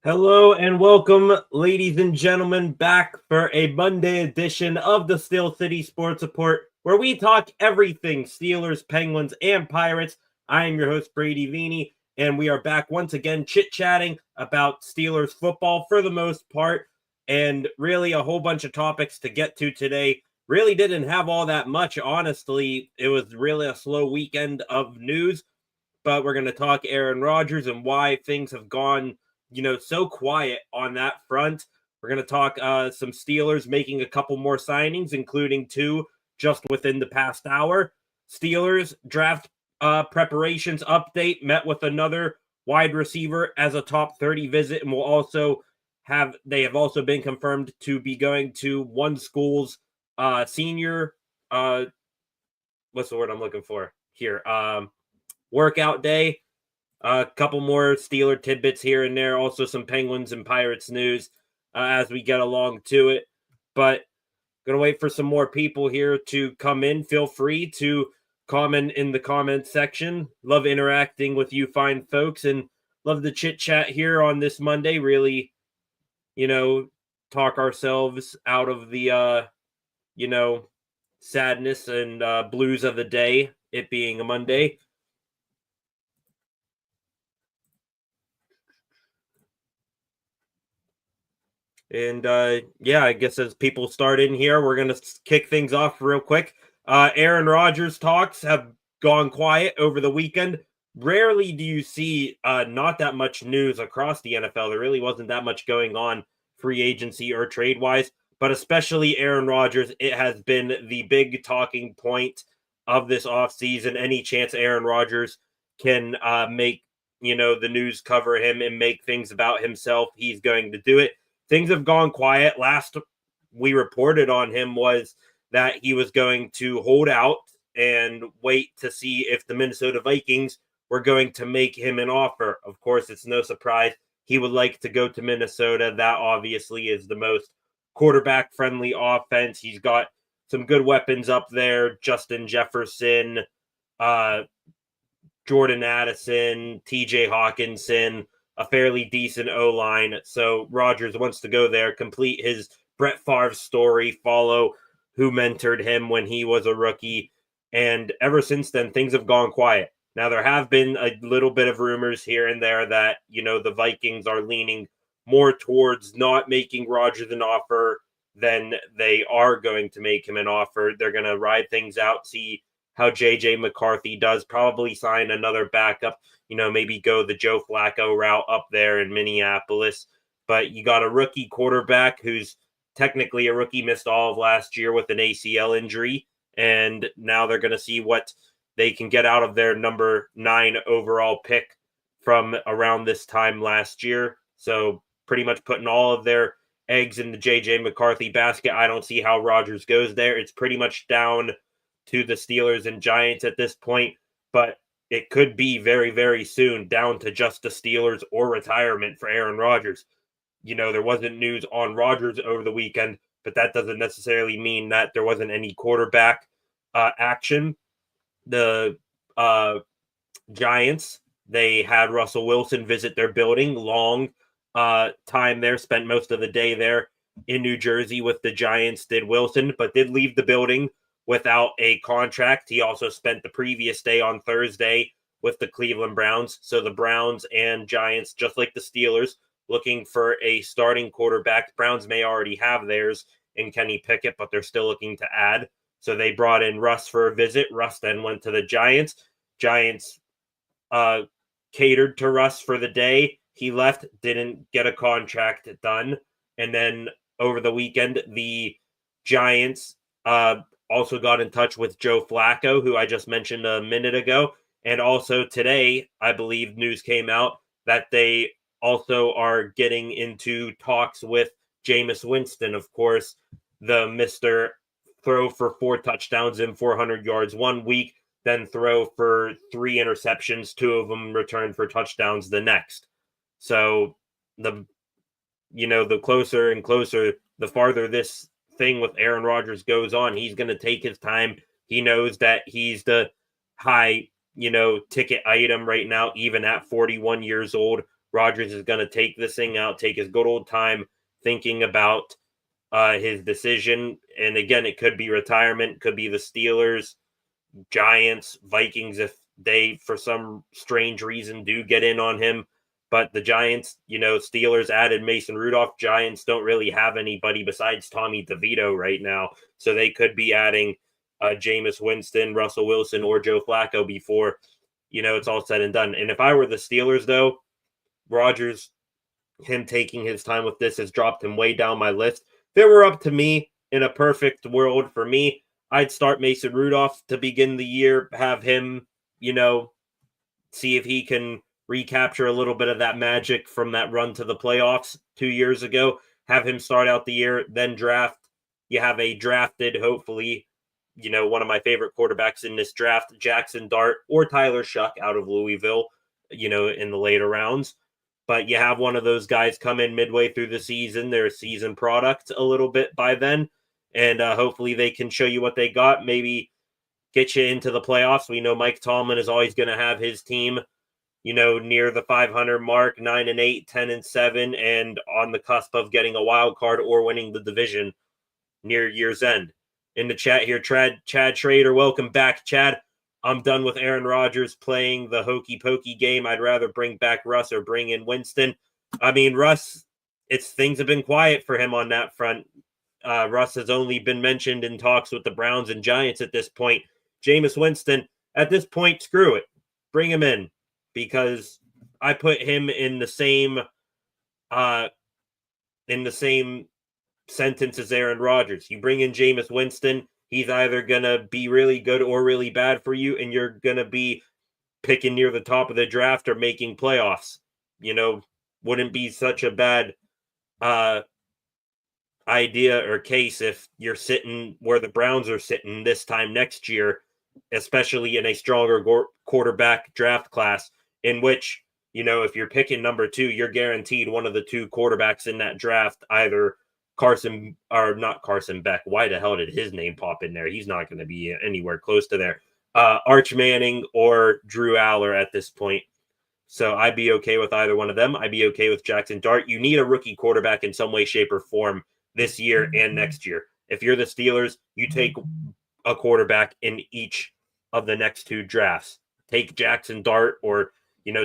Hello and welcome, ladies and gentlemen, back for a Monday edition of the Steel City Sports Report, where we talk everything Steelers, Penguins, and Pirates. I am your host, Brady Vini, and we are back once again chit-chatting about Steelers football for the most part, and really a whole bunch of topics to get to today. Really didn't have all that much, honestly. It was really a slow weekend of news, but we're going to talk Aaron Rodgers and why things have gone, so quiet on that front. We're going to talk some Steelers making a couple more signings, including two just within the past hour. Steelers draft preparations update, met with another wide receiver as a top 30 visit, and they have also been confirmed to be going to one school's senior what's the word I'm looking for here? Workout day. A couple more Steeler tidbits here and there. Also some Penguins and Pirates news as we get along to it. But going to wait for some more people here to come in. Feel free to comment in the comment section. Love interacting with you fine folks and love the chit chat here on this Monday. Really, talk ourselves out of the, sadness and blues of the day, it being a Monday. And I guess as people start in here, we're going to kick things off real quick. Aaron Rodgers talks have gone quiet over the weekend. Rarely do you see not that much news across the NFL. There really wasn't that much going on free agency or trade wise, but especially Aaron Rodgers, it has been the big talking point of this offseason. Any chance Aaron Rodgers can make, the news cover him and make things about himself, he's going to do it. Things have gone quiet. Last we reported on him was that he was going to hold out and wait to see if the Minnesota Vikings were going to make him an offer. Of course, it's no surprise he would like to go to Minnesota. That obviously is the most quarterback friendly offense. He's got some good weapons up there. Justin Jefferson, Jordan Addison, TJ Hawkinson, a fairly decent O-line. So Rodgers wants to go there, complete his Brett Favre story, follow who mentored him when he was a rookie. And ever since then, things have gone quiet. Now, there have been a little bit of rumors here and there that, the Vikings are leaning more towards not making Rodgers an offer than they are going to make him an offer. They're going to ride things out, see how JJ McCarthy does, probably sign another backup, maybe go the Joe Flacco route up there in Minneapolis. But you got a rookie quarterback who's technically a rookie, missed all of last year with an ACL injury. And now they're going to see what they can get out of their number 9 overall pick from around this time last year. So pretty much putting all of their eggs in the JJ McCarthy basket. I don't see how Rodgers goes there. It's pretty much down to the Steelers and Giants at this point, but it could be very, very soon down to just the Steelers or retirement for Aaron Rodgers. There wasn't news on Rodgers over the weekend, but that doesn't necessarily mean that there wasn't any quarterback action. The Giants, they had Russell Wilson visit their building. Long time there, spent most of the day there in New Jersey with the Giants, did Wilson, but did leave the building without a contract. He also spent the previous day on Thursday with the Cleveland Browns. So the Browns and Giants, just like the Steelers, looking for a starting quarterback. The Browns may already have theirs in Kenny Pickett, but they're still looking to add. So they brought in Russ for a visit. Russ then went to the Giants. Giants catered to Russ for the day. He left, didn't get a contract done. And then over the weekend, the Giants also got in touch with Joe Flacco, who I just mentioned a minute ago. And also today, I believe news came out that they also are getting into talks with Jameis Winston, of course, the Mr. Throw for 4 touchdowns and 400 yards one week, then throw for 3 interceptions, 2 of them returned for touchdowns the next. So the closer and closer, the farther this thing with Aaron Rodgers goes on, he's going to take his time. He knows that he's the high, ticket item right now, even at 41 years old. Rodgers is going to take this thing out, take his good old time thinking about his decision. And again, it could be retirement, could be the Steelers, Giants, Vikings, if they, for some strange reason, do get in on him. But the Giants, Steelers added Mason Rudolph. Giants don't really have anybody besides Tommy DeVito right now. So they could be adding Jameis Winston, Russell Wilson, or Joe Flacco before, it's all said and done. And if I were the Steelers, though, Rodgers, him taking his time with this has dropped him way down my list. If it were up to me, in a perfect world for me, I'd start Mason Rudolph to begin the year, have him, see if he can recapture a little bit of that magic from that run to the playoffs 2 years ago. Have him start out the year, then draft. You have a drafted, hopefully, one of my favorite quarterbacks in this draft, Jackson Dart or Tyler Shuck out of Louisville, in the later rounds. But you have one of those guys come in midway through the season. They're a season product a little bit by then. And hopefully they can show you what they got. Maybe get you into the playoffs. We know Mike Tomlin is always going to have his team, near the 500 mark, 9-8, 10-7, and on the cusp of getting a wild card or winning the division near year's end. In the chat here, Chad Schrader, welcome back, Chad. I'm done with Aaron Rodgers playing the hokey pokey game. I'd rather bring back Russ or bring in Winston. I mean, Russ, things have been quiet for him on that front. Russ has only been mentioned in talks with the Browns and Giants at this point. Jameis Winston, at this point, screw it. Bring him in, because I put him in the same sentence as Aaron Rodgers. You bring in Jameis Winston, he's either going to be really good or really bad for you, and you're going to be picking near the top of the draft or making playoffs. Wouldn't be such a bad idea or case if you're sitting where the Browns are sitting this time next year, especially in a stronger quarterback draft class, in which, if you're picking number 2, you're guaranteed one of the 2 quarterbacks in that draft, either not Carson Beck. Why the hell did his name pop in there? He's not going to be anywhere close to there. Arch Manning or Drew Aller at this point. So I'd be okay with either one of them. I'd be okay with Jackson Dart. You need a rookie quarterback in some way, shape, or form this year and next year. If you're the Steelers, you take a quarterback in each of the next 2 drafts. Take Jackson Dart, or,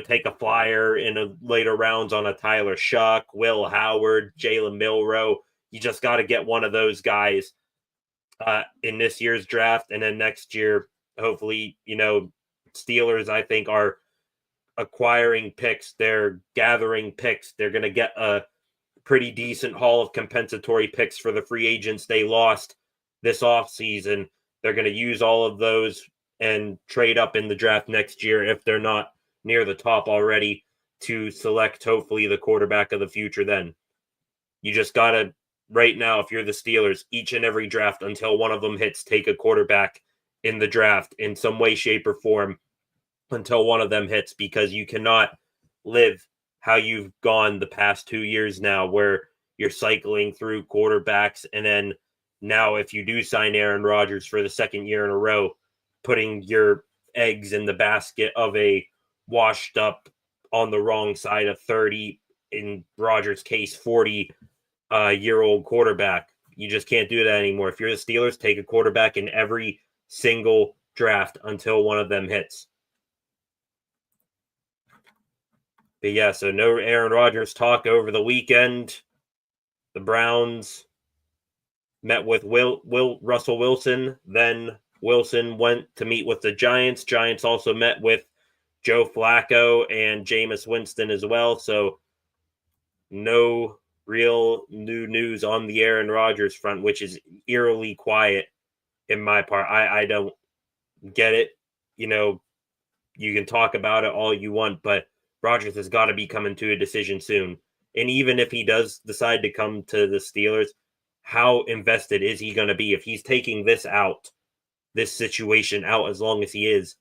take a flyer in the later rounds on a Tyler Shuck, Will Howard, Jalen Milroe. You just got to get one of those guys in this year's draft. And then next year, hopefully, Steelers, I think, are acquiring picks. They're gathering picks. They're going to get a pretty decent haul of compensatory picks for the free agents they lost this offseason. They're going to use all of those and trade up in the draft next year, if they're not near the top already, to select, hopefully, the quarterback of the future then. You just got to, right now, if you're the Steelers, each and every draft until one of them hits, take a quarterback in the draft in some way, shape, or form until one of them hits, because you cannot live how you've gone the past 2 years now, where you're cycling through quarterbacks. And then now, if you do sign Aaron Rodgers for the second year in a row, putting your eggs in the basket of a washed up, on the wrong side of 30, in Rodgers' case, 40-year-old quarterback. You just can't do that anymore. If you're the Steelers, take a quarterback in every single draft until one of them hits. But yeah, so no Aaron Rodgers talk over the weekend. The Browns met with Russell Wilson. Then Wilson went to meet with the Giants. Giants also met with Joe Flacco and Jameis Winston as well. So no real new news on the Aaron Rodgers front, which is eerily quiet in my part. I don't get it. You can talk about it all you want, but Rodgers has got to be coming to a decision soon. And even if he does decide to come to the Steelers, how invested is he going to be? If he's taking this situation out as long as he is,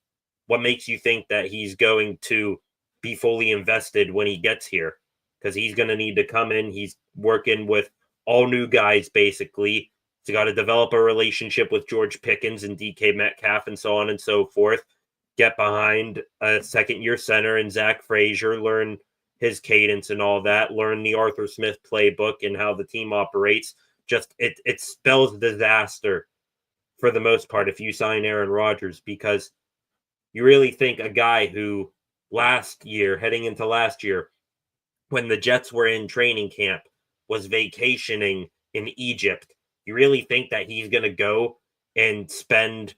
what makes you think that he's going to be fully invested when he gets here? Because he's going to need to come in. He's working with all new guys, basically. He's got to develop a relationship with George Pickens and DK Metcalf and so on and so forth. Get behind a second-year center and Zach Frazier. Learn his cadence and all that, learn the Arthur Smith playbook and how the team operates. Just it spells disaster for the most part if you sign Aaron Rodgers, because you really think a guy who heading into last year, when the Jets were in training camp, was vacationing in Egypt, you really think that he's going to go and spend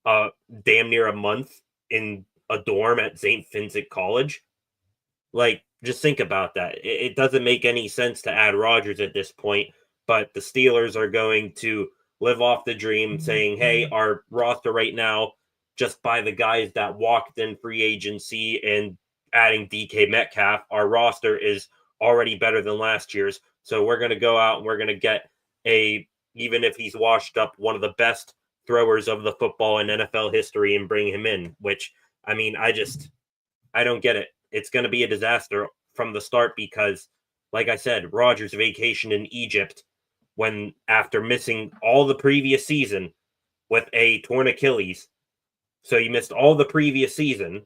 damn near a month in a dorm at St. Vincent College? Like, just think about that. It doesn't make any sense to add Rodgers at this point, but the Steelers are going to live off the dream, saying, hey, our roster right now, just by the guys that walked in free agency and adding DK Metcalf, our roster is already better than last year's. So we're going to go out and we're going to get even if he's washed up, one of the best throwers of the football in NFL history and bring him in, which, I mean, I don't get it. It's going to be a disaster from the start because, like I said, Rodgers vacationed in Egypt when, after missing all the previous season with a torn Achilles. So he missed all the previous season,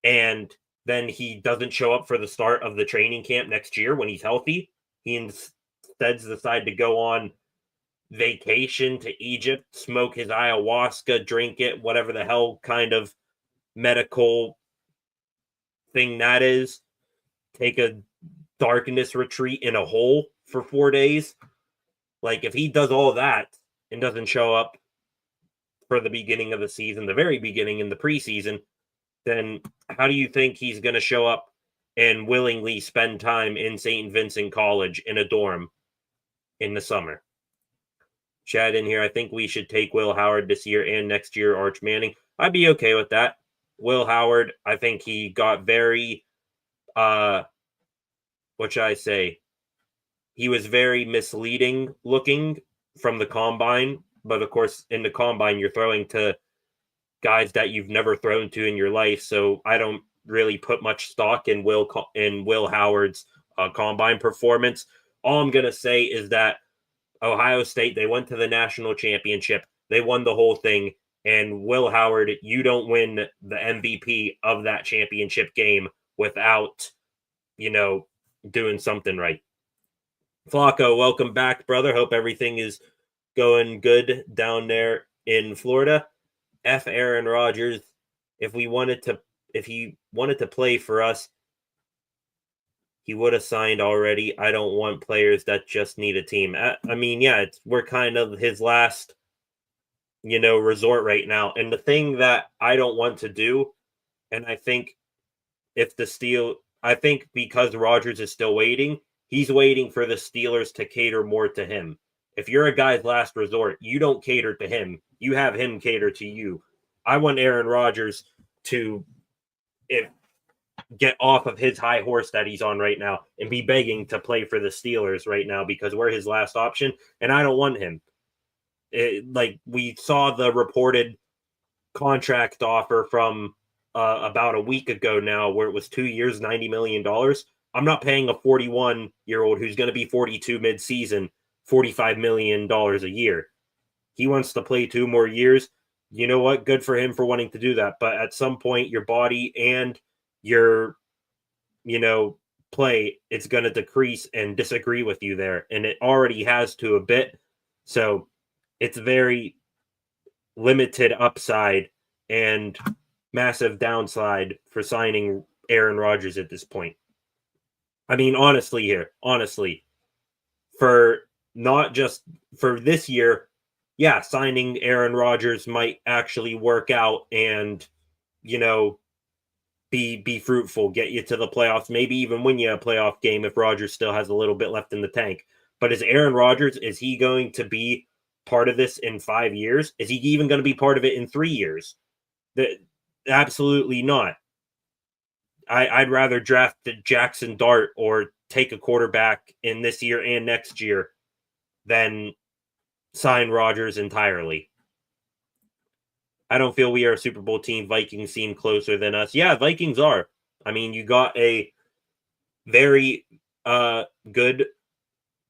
and then he doesn't show up for the start of the training camp next year when he's healthy. He instead decided to go on vacation to Egypt, smoke his ayahuasca, drink it, whatever the hell kind of medical thing that is, take a darkness retreat in a hole for 4 days. Like, if he does all that and doesn't show up for the beginning of the season, the very beginning in the preseason, then how do you think he's going to show up and willingly spend time in St. Vincent College in a dorm in the summer? Chad in here, I think we should take Will Howard this year and next year, Arch Manning. I'd be okay with that. Will Howard, I think he got very, what should I say? He was very misleading looking from the combine. But, of course, in the combine, you're throwing to guys that you've never thrown to in your life. So I don't really put much stock in Will Howard's combine performance. All I'm going to say is that Ohio State, they went to the national championship. They won the whole thing. And Will Howard, you don't win the MVP of that championship game without, doing something right. Flacco, welcome back, brother. Hope everything is going good down there in Florida. F Aaron Rodgers. If he wanted to play for us, he would have signed already. I don't want players that just need a team. I mean, yeah, we're kind of his last, resort right now. And the thing that I don't want to do, and I think because Rodgers is still waiting, he's waiting for the Steelers to cater more to him. If you're a guy's last resort, you don't cater to him. You have him cater to you. I want Aaron Rodgers to get off of his high horse that he's on right now and be begging to play for the Steelers right now because we're his last option, and I don't want him. Like, we saw the reported contract offer from about a week ago now where it was 2 years, $90 million. I'm not paying a 41-year-old who's going to be 42 mid-season $45 million a year. He wants to play 2 more years. You know what? Good for him for wanting to do that. But at some point, your body and your, play, it's going to decrease and disagree with you there. And it already has to a bit. So it's very limited upside and massive downside for signing Aaron Rodgers at this point. I mean, honestly, for not just for this year, yeah, signing Aaron Rodgers might actually work out and, be fruitful, get you to the playoffs, maybe even win you a playoff game if Rodgers still has a little bit left in the tank. But is Aaron Rodgers, is he going to be part of this in 5 years? Is he even going to be part of it in 3 years? Absolutely not. I'd rather draft Jackson Dart or take a quarterback in this year and next year than sign Rodgers entirely. I don't feel we are a Super Bowl team. Vikings seem closer than us. Yeah, Vikings are. I mean, you got a very good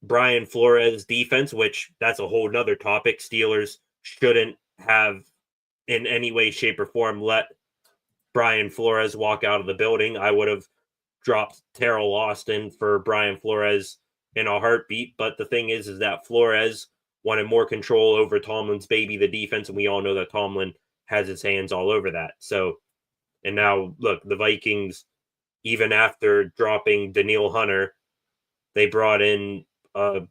Brian Flores defense, which that's a whole nother topic. Steelers shouldn't have in any way, shape, or form let Brian Flores walk out of the building. I would have drop Terrell Austin for Brian Flores in a heartbeat. But the thing is that Flores wanted more control over Tomlin's baby, the defense, and we all know that Tomlin has his hands all over that. So, and now look, the Vikings, even after dropping Daniil Hunter, they brought in a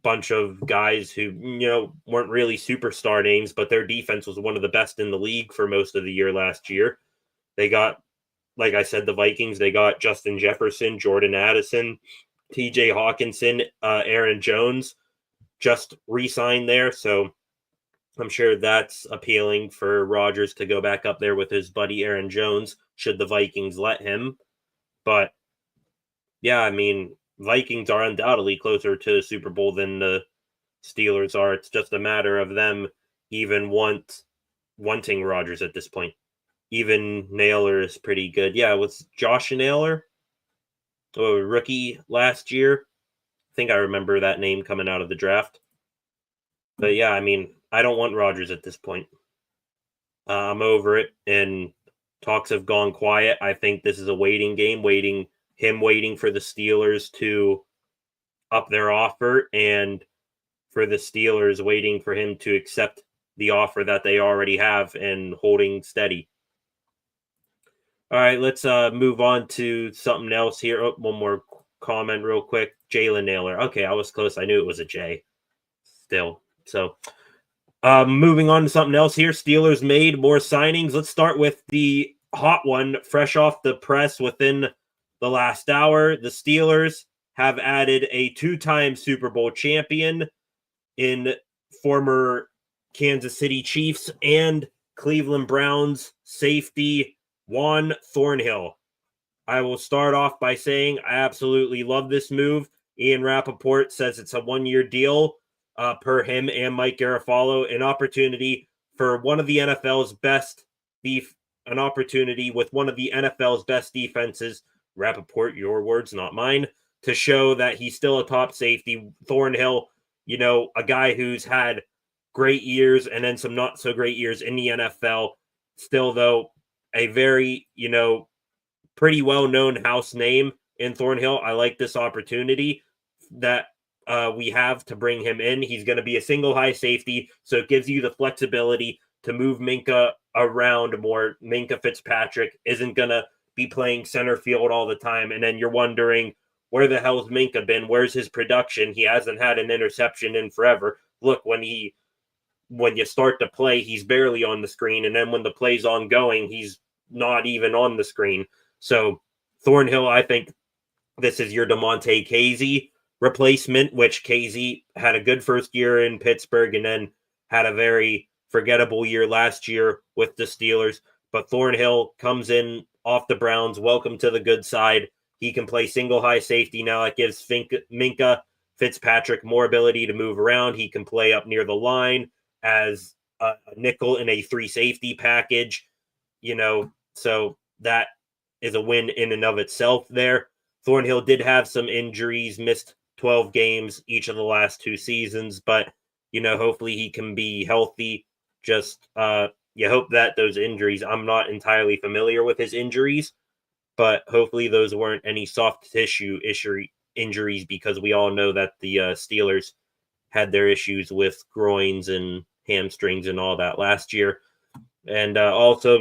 bunch of guys who, weren't really superstar names, but their defense was one of the best in the league for most of the year last year. They got, like I said, the Vikings, they got Justin Jefferson, Jordan Addison, TJ Hawkinson, Aaron Jones just re-signed there. So I'm sure that's appealing for Rodgers to go back up there with his buddy Aaron Jones, should the Vikings let him. But yeah, I mean, Vikings are undoubtedly closer to the Super Bowl than the Steelers are. It's just a matter of them even wanting Rodgers at this point. Even Naylor is pretty good. Yeah, was Josh Naylor a rookie last year? I think I remember that name coming out of the draft. But yeah, I mean, I don't want Rodgers at this point. I'm over it, and talks have gone quiet. I think this is a waiting game, waiting for the Steelers to up their offer, and for the Steelers waiting for him to accept the offer that they already have and holding steady. All right, let's move on to something else here. Oh, one more comment real quick. Jalen Naylor. Okay, I was close. I knew it was a J still. So moving on to something else here. Steelers made more signings. Let's start with the hot one, fresh off the press within the last hour. The Steelers have added a two-time Super Bowl champion in former Kansas City Chiefs and Cleveland Browns safety Juan Thornhill. I will start off by saying I absolutely love this move. Ian Rappaport says it's a one-year deal per him and Mike Garafolo, an opportunity for one of the NFL's best an opportunity with one of the NFL's best defenses. Rappaport, your words, not mine, to show that he's still a top safety. Thornhill, a guy who's had great years and then some not so great years in the NFL. Still, though, a very, pretty well-known house name in Thornhill. I like this opportunity that we have to bring him in. He's going to be a single high safety, so it gives you the flexibility to move Minkah around more. Minkah Fitzpatrick isn't going to be playing center field all the time, and then you're wondering, where the hell's Minkah been? Where's his production? He hasn't had an interception in forever. Look, when you start to play, he's barely on the screen, and then when the play's ongoing, he's not even on the screen. So Thornhill, I think this is your DeMonte Casey replacement, which Casey had a good first year in Pittsburgh and then had a very forgettable year last year with the Steelers. But Thornhill comes in off the Browns. Welcome to the good side. He can play single high safety now. It gives Minkah Fitzpatrick more ability to move around. He can play up near the line as a nickel in a 3 safety package, so that is a win in and of itself there. Thornhill did have some injuries, missed 12 games each of the last 2 seasons, but, hopefully he can be healthy. Just, you hope that those injuries, I'm not entirely familiar with his injuries, but hopefully those weren't any soft tissue injuries, because we all know that the Steelers had their issues with groins and hamstrings and all that last year. And also,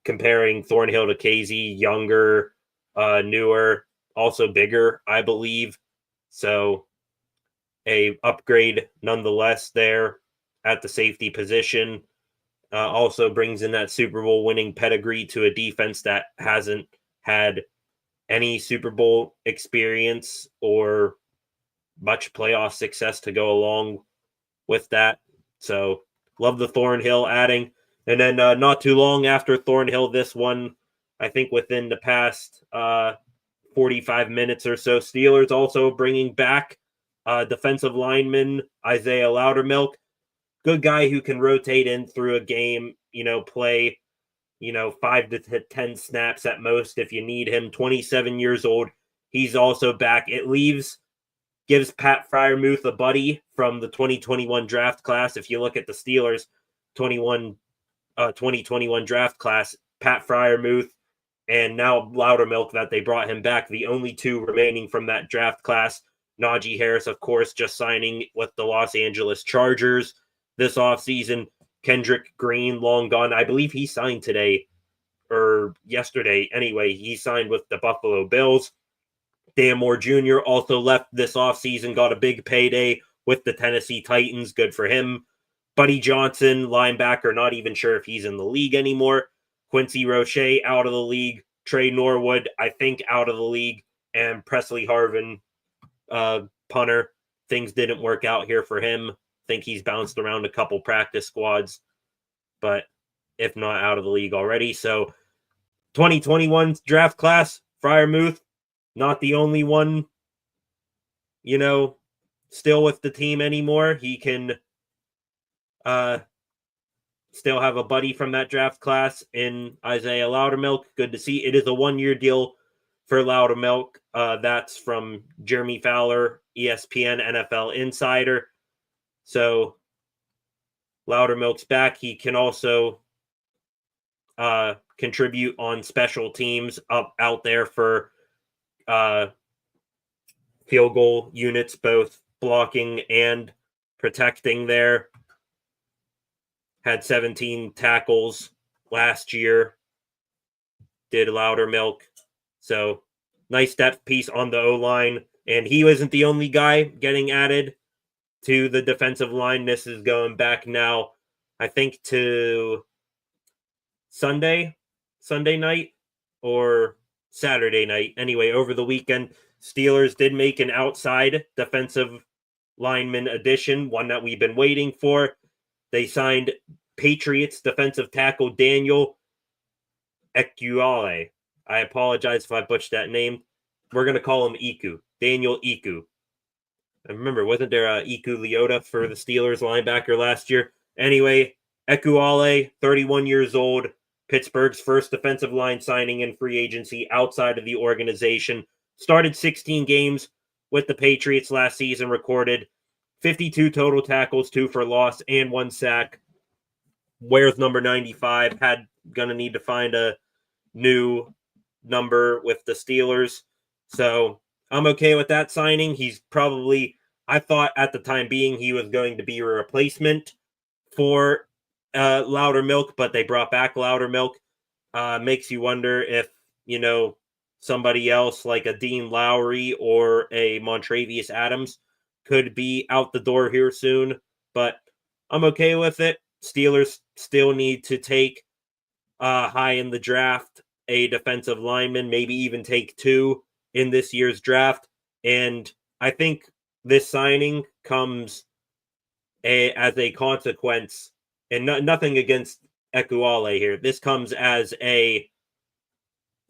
comparing Thornhill to Casey, younger, newer, also bigger, I believe. So a upgrade nonetheless there at the safety position. Also brings in that Super Bowl winning pedigree to a defense that hasn't had any Super Bowl experience or much playoff success to go along with that. So love the Thornhill adding. And then not too long after Thornhill, this one, I think within the past 45 minutes or so, Steelers also bringing back defensive lineman Isaiah Loudermilk. Good guy who can rotate in through a game, play, 5 to 10 snaps at most if you need him. 27 years old. He's also back. It gives Pat Freiermuth a buddy from the 2021 draft class. If you look at the Steelers 2021 draft class, Pat Freiermuth and now Loudermilk that they brought him back. The only two remaining from that draft class. Najee Harris, of course, just signing with the Los Angeles Chargers this offseason. Kendrick Green, long gone. I believe he signed today or yesterday. Anyway, he signed with the Buffalo Bills. Dan Moore Jr. also left this offseason, got a big payday with the Tennessee Titans. Good for him. Buddy Johnson, linebacker, not even sure if he's in the league anymore. Quincy Roche, out of the league. Trey Norwood, I think, out of the league. And Presley Harvin, punter. Things didn't work out here for him. I think he's bounced around a couple practice squads, but if not out of the league already. So 2021 draft class, Freiermuth, not the only one, still with the team anymore. He can still have a buddy from that draft class in Isaiah Loudermilk. Good to see. It is a 1-year deal for Loudermilk. That's from Jeremy Fowler, ESPN NFL Insider. So Loudermilk's back. He can also contribute on special teams out there for field goal units, both blocking and protecting there. Had 17 tackles last year. Did Loudermilk. So nice depth piece on the O-line. And he wasn't the only guy getting added to the defensive line. This is going back now, I think, to Sunday night or Saturday night. Anyway, over the weekend, Steelers did make an outside defensive lineman addition, one that we've been waiting for. They signed Patriots defensive tackle Daniel Ekuale. I apologize if I butchered that name. We're going to call him Iku. Daniel Iku. I remember, wasn't there Iku Leota for the Steelers linebacker last year? Anyway, Ekuale, 31 years old, Pittsburgh's first defensive line signing in free agency outside of the organization. Started 16 games with the Patriots last season, recorded 52 total tackles, 2 for loss, and 1 sack. Wears number 95. Gonna need to find a new number with the Steelers. So I'm okay with that signing. He's probably, I thought at the time being, he was going to be a replacement for Loudermilk, but they brought back Loudermilk. Makes you wonder if, somebody else like a Dean Lowry or a Montravius Adams could be out the door here soon, but I'm okay with it. Steelers still need to take high in the draft a defensive lineman, maybe even take 2 in this year's draft. And I think this signing comes as a consequence, and nothing against Ekuale here. This comes as a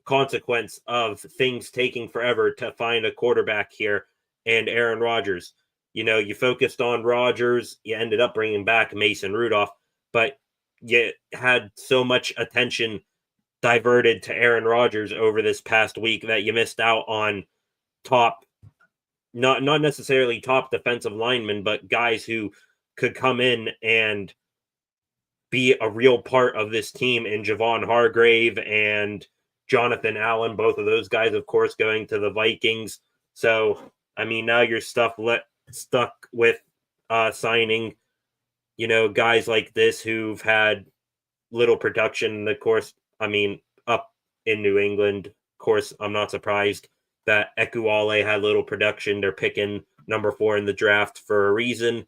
consequence of things taking forever to find a quarterback here and Aaron Rodgers. You focused on Rodgers, you ended up bringing back Mason Rudolph, but you had so much attention diverted to Aaron Rodgers over this past week that you missed out on top, not necessarily top defensive linemen, but guys who could come in and be a real part of this team in Javon Hargrave and Jonathan Allen, both of those guys, of course, going to the Vikings. So, now you're stuck with signing, guys like this who've had little production. Of course, up in New England, of course, I'm not surprised that Ekuale had little production. They're picking number 4 in the draft for a reason.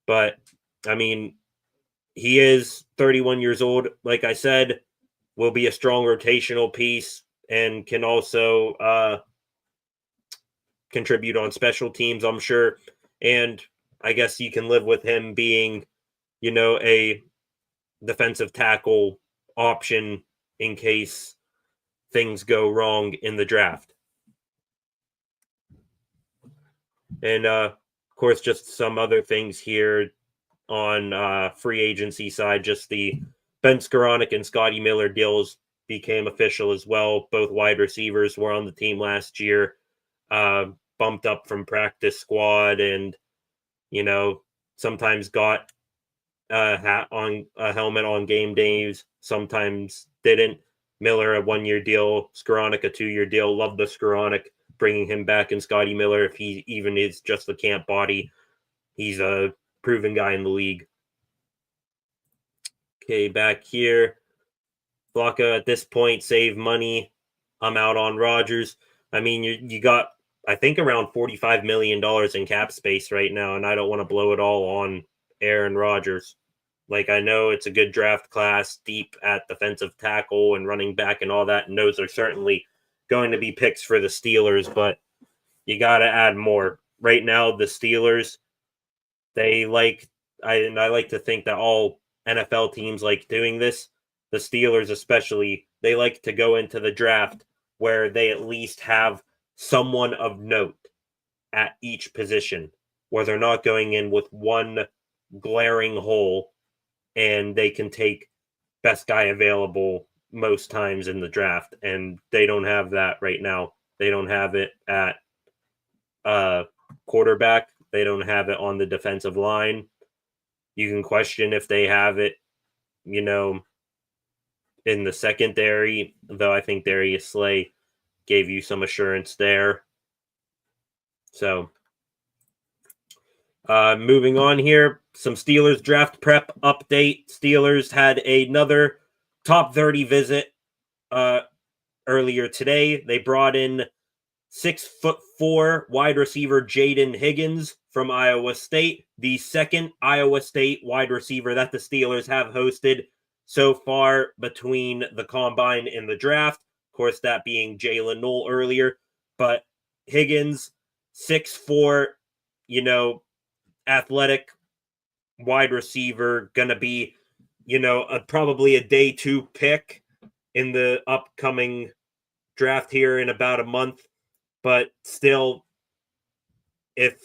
But, he is 31 years old. Like I said, will be a strong rotational piece and can also contribute on special teams, I'm sure. And I guess you can live with him being, a defensive tackle option in case things go wrong in the draft. And, of course, just some other things here on free agency side. Just the Ben Skoranek and Scotty Miller deals became official as well. Both wide receivers were on the team last year, bumped up from practice squad, and sometimes got a helmet on game days, sometimes didn't. Miller a 1-year deal, Skoranek a 2-year deal. Love the Skoranek, bringing him back, and Scotty Miller, if he even is just a camp body, he's a proven guy in the league. Okay, back here, Flocka at this point, save money. I'm out on Rodgers. I mean, you got, I think, around $45 million in cap space right now, and I don't want to blow it all on Aaron Rodgers. Like, I know it's a good draft class, deep at defensive tackle and running back and all that, and those are certainly going to be picks for the Steelers, but you got to add more. Right now, the Steelers, they like, I like to think that all NFL teams like doing this. The Steelers, especially, they like to go into the draft where they at least have someone of note at each position, where they're not going in with one glaring hole and they can take best guy available most times in the draft. And they don't have that right now. They don't have it at quarterback. They don't have it on the defensive line. You can question if they have it, you know, in the secondary, though I think Darius Slay gave you some assurance there. So, moving on here, some Steelers draft prep update. Steelers had another top 30 visit earlier today. They brought in 6'4" wide receiver Jaden Higgins from Iowa State, the second Iowa State wide receiver that the Steelers have hosted so far between the combine and the draft. Of course, that being Jalen Knoll earlier, but Higgins, 6'4", athletic wide receiver, gonna be, probably a day 2 pick in the upcoming draft here in about a month. But still, if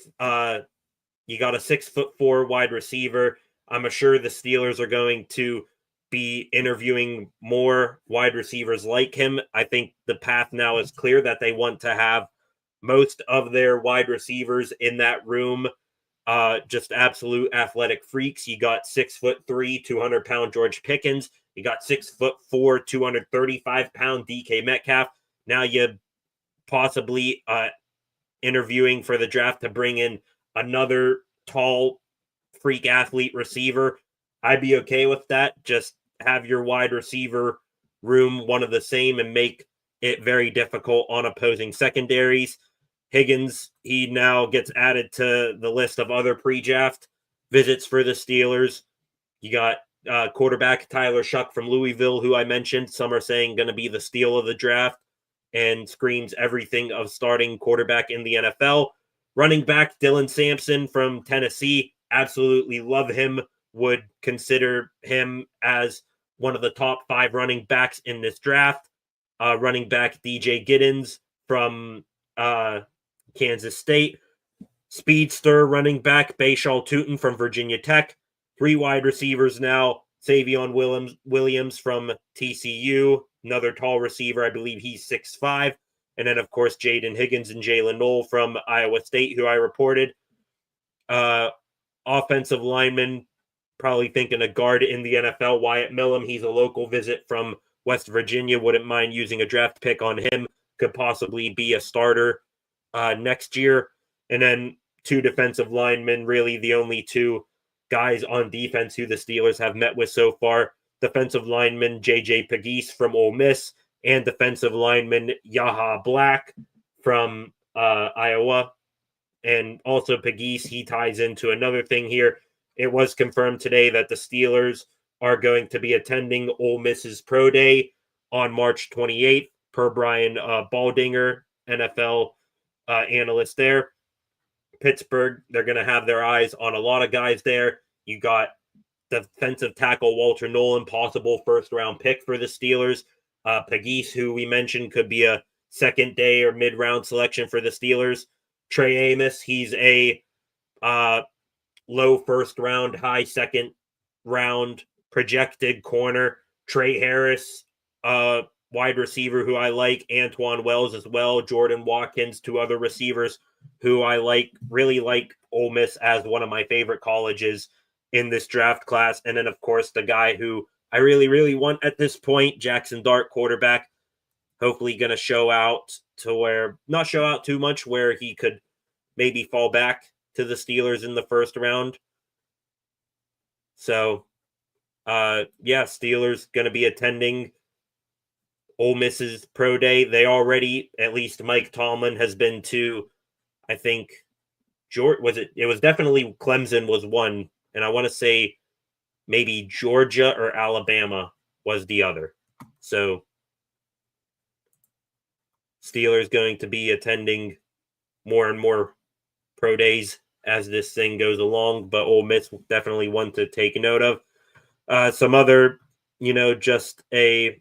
you got a 6'4" wide receiver, I'm sure the Steelers are going to be interviewing more wide receivers like him. I think the path now is clear that they want to have most of their wide receivers in that room just absolute athletic freaks. You got 6'3", 200-pound George Pickens. You got 6'4", 235-pound DK Metcalf. Now you possibly interviewing for the draft to bring in another tall freak athlete receiver. I'd be okay with that. Just have your wide receiver room one of the same and make it very difficult on opposing secondaries. Higgins, he now gets added to the list of other pre-draft visits for the Steelers. You got quarterback Tyler Shuck from Louisville, who I mentioned. Some are saying going to be the steal of the draft and screams everything of starting quarterback in the NFL. Running back Dylan Sampson from Tennessee, absolutely love him. Would consider him as one of the top 5 running backs in this draft. Running back DJ Giddens from Kansas State. Speedster running back Bayshal Tootin from Virginia Tech. 3 wide receivers now. Savion Williams from TCU, another tall receiver. I believe he's 6'5". And then, of course, Jaden Higgins and Jalen Knoll from Iowa State, who I reported. Offensive lineman, probably thinking a guard in the NFL, Wyatt Millum. He's a local visit from West Virginia. Wouldn't mind using a draft pick on him. Could possibly be a starter next year. And then 2 defensive linemen, really the only 2 guys on defense who the Steelers have met with so far. Defensive lineman J.J. Pegues from Ole Miss and defensive lineman Yaha Black from Iowa. And also Pegues, he ties into another thing here. It was confirmed today that the Steelers are going to be attending Ole Miss's Pro Day on March 28th, per Brian Baldinger, NFL analyst there. Pittsburgh, they're going to have their eyes on a lot of guys there. You got defensive tackle Walter Nolan, possible first-round pick for the Steelers. Pegues, who we mentioned could be a second-day or mid-round selection for the Steelers. Trey Amos, he's a low first-round, high second-round projected corner. Trey Harris, wide receiver who I like. Antoine Wells as well. Jordan Watkins, 2 other receivers who I really like Ole Miss as one of my favorite colleges in this draft class. And then, of course, the guy who I really, really want at this point. Jackson Dart, quarterback, hopefully going to show out to where, not show out too much, where he could maybe fall back to the Steelers in the first round. So, Steelers going to be attending Ole Miss's pro day. They already, at least Mike Tomlin has been to, I think, it was definitely Clemson was one, and I want to say maybe Georgia or Alabama was the other. So Steelers going to be attending more and more pro days as this thing goes along, but Ole Miss definitely one to take note of. Some other, just a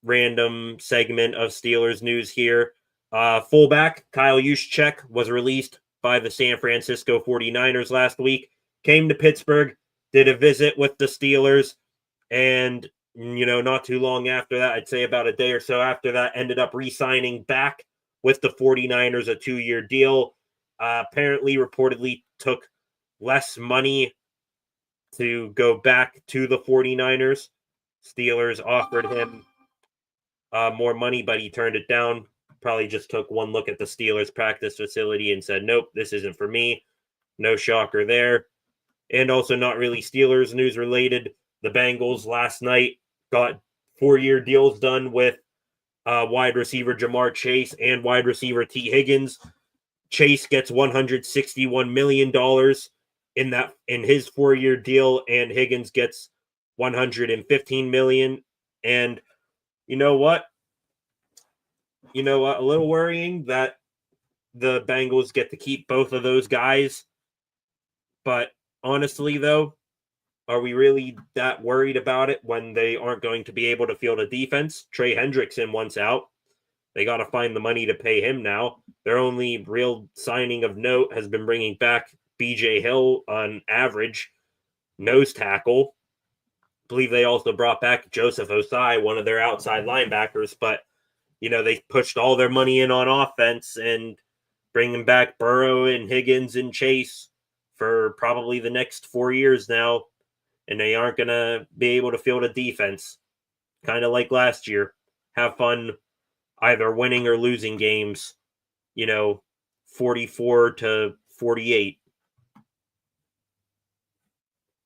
random segment of Steelers news here. Fullback Kyle Juszczyk was released by the San Francisco 49ers last week, came to Pittsburgh, did a visit with the Steelers, and, not too long after that, I'd say about a day or so after that, ended up re-signing back with the 49ers, a 2-year deal. Apparently, reportedly took less money to go back to the 49ers. Steelers offered him more money, but he turned it down. Probably just took one look at the Steelers practice facility and said, nope, this isn't for me. No shocker there. And also not really Steelers news related. The Bengals last night got 4-year deals done with wide receiver Jamar Chase and wide receiver T. Higgins. Chase gets $161 million in his 4-year deal, and Higgins gets $115 million. And you know what? A little worrying that the Bengals get to keep both of those guys. But honestly, though, are we really that worried about it when they aren't going to be able to field a defense? Trey Hendrickson wants out. They got to find the money to pay him now. Their only real signing of note has been bringing back B.J. Hill on average, nose tackle. I believe they also brought back Joseph Osai, one of their outside linebackers, but they pushed all their money in on offense and bringing back Burrow and Higgins and Chase for probably the next 4 years now, and they aren't going to be able to field a defense. Kind of like last year. Have fun either winning or losing games, 44 to 48.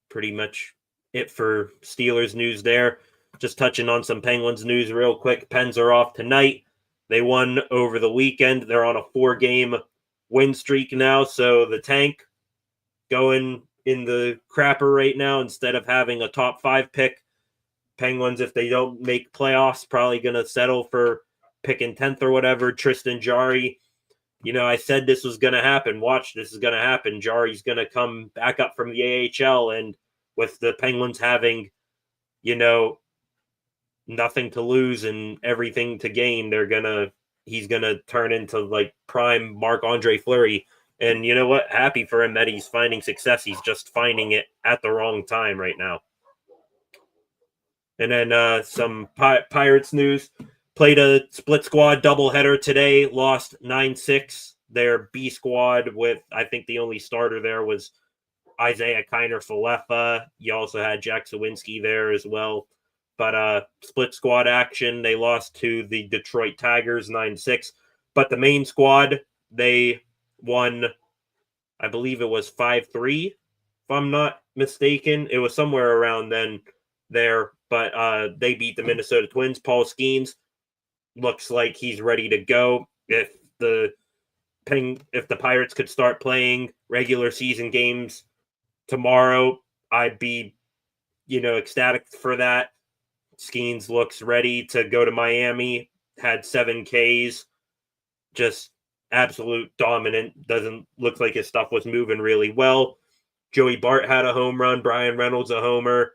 Pretty much it for Steelers news there. Just touching on some Penguins news real quick. Pens are off tonight. They won over the weekend. They're on a 4-game win streak now. So the tank going in the crapper right now instead of having a top 5 pick. Penguins, if they don't make playoffs, probably going to settle for picking 10th or whatever. Tristan Jarry, I said this was going to happen. Watch, this is going to happen. Jarry's going to come back up from the AHL, and with the Penguins having, nothing to lose and everything to gain, he's going to turn into like prime Marc-Andre Fleury. And you know what? Happy for him that he's finding success. He's just finding it at the wrong time right now. And then some Pirates news. Played a split squad doubleheader today. Lost 9-6. Their B squad with, I think the only starter there was Isaiah Kiner-Falefa. You also had Jack Sawinski there as well. But split squad action. They lost to the Detroit Tigers 9-6. But the main squad, they won, I believe it was 5-3, if I'm not mistaken. It was somewhere around then there. But they beat the Minnesota Twins. Paul Skeens looks like he's ready to go. If the Pirates could start playing regular season games tomorrow, I'd be, ecstatic for that. Skeens looks ready to go to Miami. Had 7 Ks. Just absolute dominant. Doesn't look like his stuff was moving really well. Joey Bart had a home run. Brian Reynolds a homer.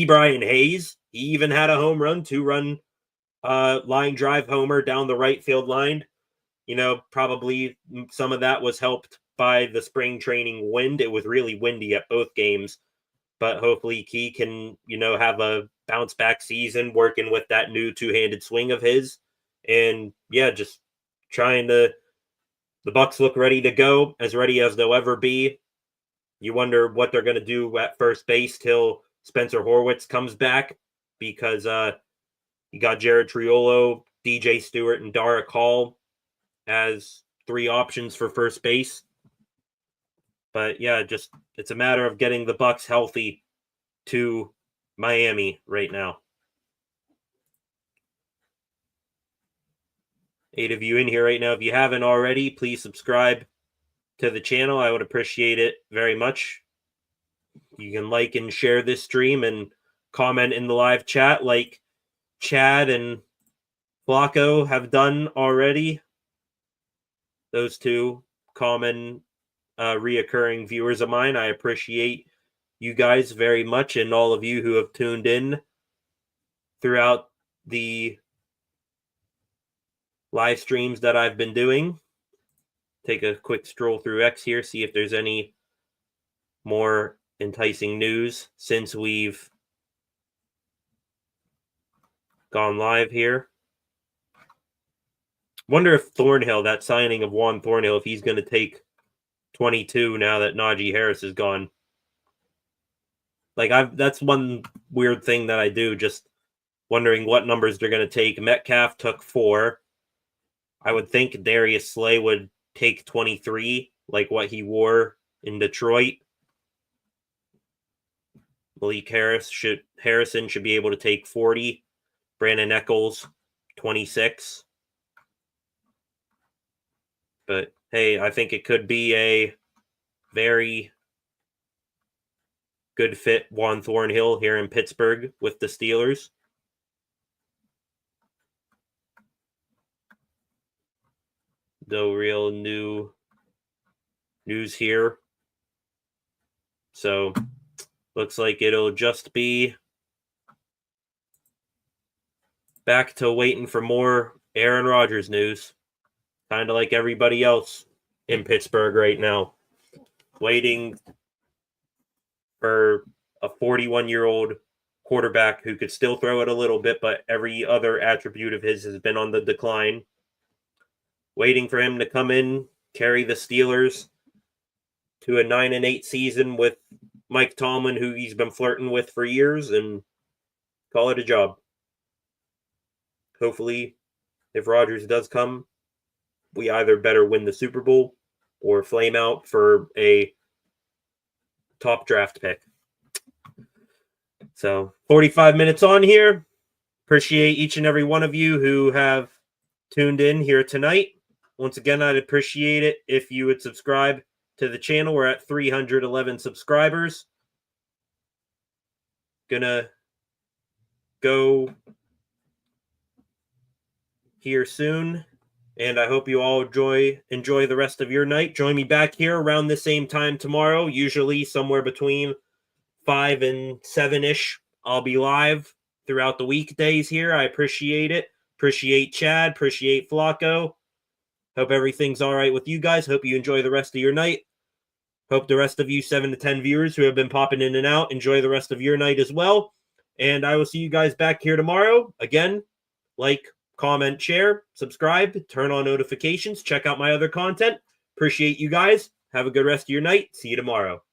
Brian Hayes, he even had a home run, 2-run line drive homer down the right field line. Probably some of that was helped by the spring training wind. It was really windy at both games, but hopefully he can, have a bounce back season working with that new 2-handed swing of his. And just the Bucks look ready to go, as ready as they'll ever be. You wonder what they're going to do at first base till Spencer Horwitz comes back. because you got Jared Triolo, DJ Stewart, and Dara Hall as 3 options for first base. But yeah, just it's a matter of getting the Bucks healthy to Miami right now. 8 of you in here right now. If you haven't already, please subscribe to the channel. I would appreciate it very much. You can like and share this stream and comment in the live chat like Chad and Flacco have done already. Those 2 common reoccurring viewers of mine. I appreciate you guys very much, and all of you who have tuned in throughout the live streams that I've been doing. Take a quick stroll through X here, see if there's any more enticing news since we've gone live here. Wonder if Thornhill, that signing of Juan Thornhill, if he's going to take 22 now that Najee Harris is gone. Like, that's one weird thing that I do, just wondering what numbers they're going to take. Metcalf took 4. I would think Darius Slay would take 23, like what he wore in Detroit. Malik Harrison should be able to take 40. Brandon Echols, 26. But hey, I think it could be a very good fit, Juan Thornhill here in Pittsburgh with the Steelers. No real new news here. So, looks like it'll just be back to waiting for more Aaron Rodgers news. Kind of like everybody else in Pittsburgh right now. Waiting for a 41-year-old quarterback who could still throw it a little bit, but every other attribute of his has been on the decline. Waiting for him to come in, carry the Steelers to a 9-8 season with Mike Tomlin, who he's been flirting with for years, and call it a job. Hopefully, if Rodgers does come, we either better win the Super Bowl or flame out for a top draft pick. So, 45 minutes on here. Appreciate each and every one of you who have tuned in here tonight. Once again, I'd appreciate it if you would subscribe to the channel. We're at 311 subscribers. Gonna go here soon, and I hope you all enjoy the rest of your night. Join me back here around the same time tomorrow, usually somewhere between 5 and 7-ish. I'll be live throughout the weekdays here. I appreciate it. Appreciate Chad. Appreciate Flacco. Hope everything's all right with you guys. Hope you enjoy the rest of your night. Hope the rest of you 7 to 10 viewers who have been popping in and out enjoy the rest of your night as well. And I will see you guys back here tomorrow. Again, like, comment, share, subscribe, turn on notifications, check out my other content. Appreciate you guys. Have a good rest of your night. See you tomorrow.